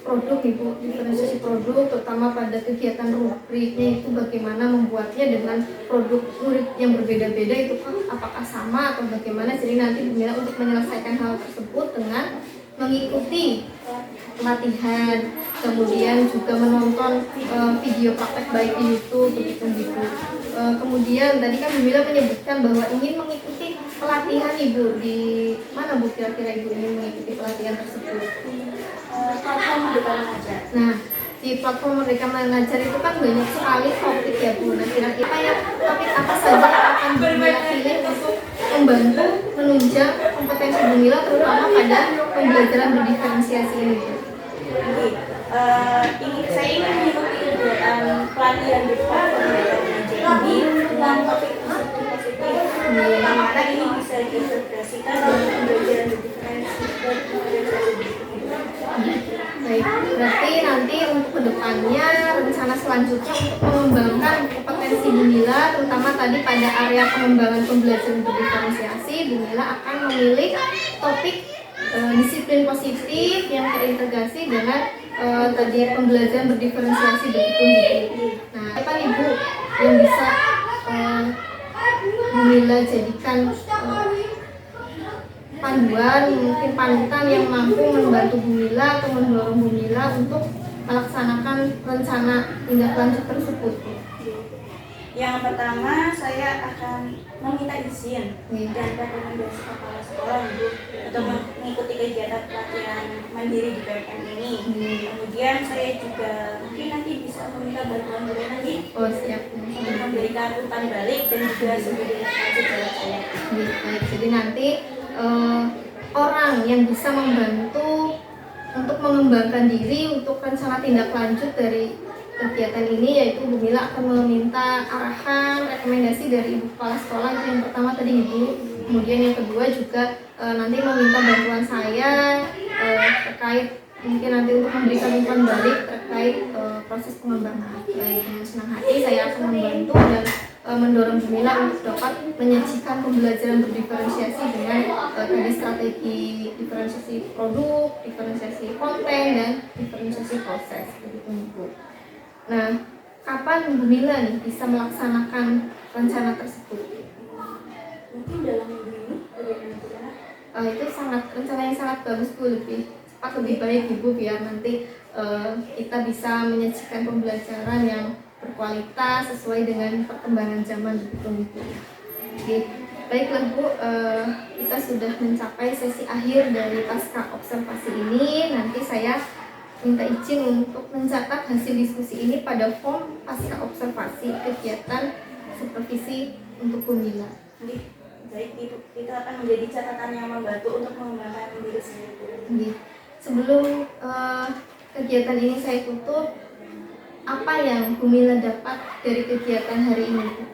produk Ibu, diferensiasi produk terutama pada kegiatan rubriknya itu bagaimana membuatnya dengan produk murid yang berbeda-beda itu apakah sama atau bagaimana. Jadi nanti Bu Mila untuk menyelesaikan hal tersebut dengan mengikuti pelatihan, kemudian juga menonton video praktek baik di YouTube begitu. Kemudian tadi kan Bu Mila menyebutkan bahwa ingin mengikuti pelatihan Ibu di mana Bu kira-kira Ibu ingin mengikuti pelatihan tersebut? Platform Merdeka Mengajar. Nah, di platform Merdeka Mengajar itu kan banyak sekali topik ya Bu. Nah, kira-kira topik apa saja yang akan Bu Mila pilih untuk membantu menunjang kompetensi Bu Mila terutama pada pembelajaran berdiferensiasi ini? Saya ingin mengikuti kegiatan pelatihan di platform Merdeka Mengajar ini dengan topik positif. Yang mana ini bisa diintegrasikan dengan pembelajaran berdiferensiasi. Baik, berarti nanti untuk kedepannya rencana selanjutnya untuk mengembangkan kompetensi Bu Mila terutama tadi pada area pengembangan pembelajaran berdiferensiasi, Bu Mila akan memilih topik disiplin positif yang terintegrasi dengan tadi pembelajaran berdiferensiasi begitu. Nah, apa nih Bu yang bisa Bu Mila jadikan panduan, mungkin panutan yang mampu membantu Bu Mila atau mendorong Bu Mila untuk melaksanakan rencana tindak lanjut tersebut? Yang pertama, saya akan meminta izin dan rekomendasi kepala sekolah Bu untuk mengikuti kegiatan pelatihan mandiri di PMM ini. Kemudian saya juga mungkin nanti bisa meminta bantuan Bu nanti. Oh, siap. Untuk memberikan umpan balik dan juga sebagai jawab saya. Baik, jadi nanti orang yang bisa membantu untuk mengembangkan diri untuk rencana tindak lanjut dari kegiatan ini yaitu Bu Mila akan meminta arahan, rekomendasi dari Ibu Kepala Sekolah. Itu yang pertama tadi Ibu. Kemudian yang kedua juga nanti meminta bantuan saya terkait mungkin nanti untuk memberikan umpan balik terkait proses pengembangan. Baik, dengan senang hati saya akan membantu dan mendorong Bu Mila untuk dapat menyajikan pembelajaran berdiferensiasi dengan tadi strategi diferensiasi produk, diferensiasi konten, dan diferensiasi proses begitu Bu. Nah, kapan Bu Mila nih bisa melaksanakan rencana tersebut? Mungkin dalam minggu ini, Itu rencana yang sangat bagus Bu, lebih cepat lebih baik Ibu biar nanti kita bisa menyajikan pembelajaran yang berkualitas sesuai dengan perkembangan zaman begitu Bu. Oke, baiklah Bu, kita sudah mencapai sesi akhir dari pasca observasi ini. Nanti saya minta izin untuk mencatat hasil diskusi ini pada form pasca observasi kegiatan supervisi untuk Bu Mila. Baik, itu akan menjadi catatan yang membantu untuk mengembangkan diri sendiri. Sebelum kegiatan ini saya tutup, apa yang Bu Mila dapat dari kegiatan hari ini?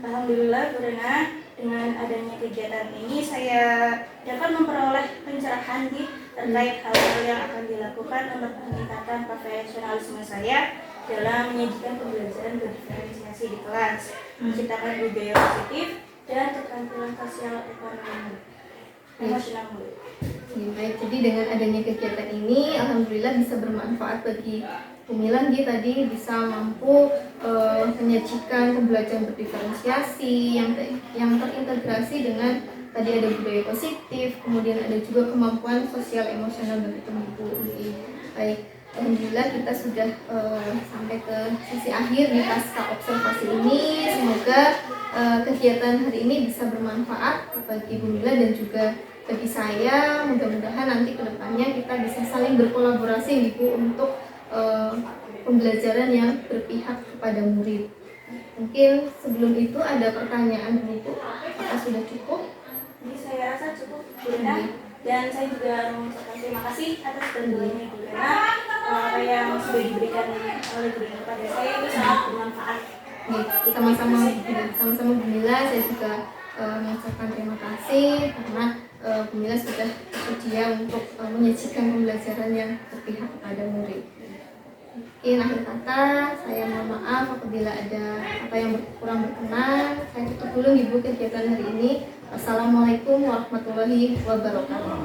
Alhamdulillah Bu Rena, dengan adanya kegiatan ini saya dapat memperoleh pencerahan terkait hal-hal yang akan dilakukan untuk meningkatkan profesionalisme saya dalam menyajikan pembelajaran berdiferensiasi di kelas, menciptakan budaya positif dan keterampilan sosial ekonomi emosional. Baik, jadi dengan adanya kegiatan ini alhamdulillah bisa bermanfaat bagi Bu Mila tadi bisa mampu menyajikan pembelajaran berdiferensiasi yang terintegrasi dengan tadi ada budaya positif, kemudian ada juga kemampuan sosial emosional begitu Bu. Baik, alhamdulillah kita sudah sampai ke sisi akhir di pasca observasi ini. Semoga kegiatan hari ini bisa bermanfaat bagi Bu Mila dan juga bagi saya. Mudah-mudahan nanti kedepannya kita bisa saling berkolaborasi Bu untuk pembelajaran yang berpihak kepada murid. Mungkin sebelum itu ada pertanyaan Bu, apakah sudah cukup? Jadi saya rasa cukup Bu Rena, dan saya juga mengucapkan terima kasih atas bantuannya Bu Rena. Apa yang sudah diberikan oleh Bu Rena kepada saya itu sangat bermanfaat. Sama-sama Bu Mila, saya juga mengucapkan terima kasih karena Bu Mila sudah bersedia untuk menyajikan pembelajaran yang berpihak kepada murid. Akhir kata, saya mohon maaf apabila ada apa yang kurang berkenan. Saya tutup dulu Ibu kegiatan hari ini. Wassalamualaikum warahmatullahi wabarakatuh.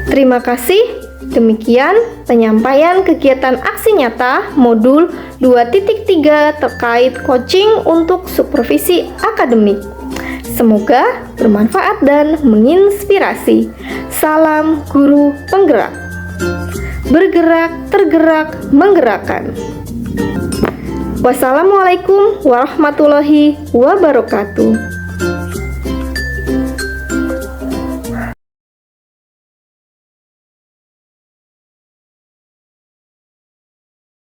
Terima kasih. Demikian penyampaian kegiatan aksi nyata modul 2.3 terkait coaching untuk supervisi akademik. Semoga bermanfaat dan menginspirasi. Salam guru penggerak. Bergerak, tergerak, menggerakkan. Wassalamualaikum warahmatullahi wabarakatuh.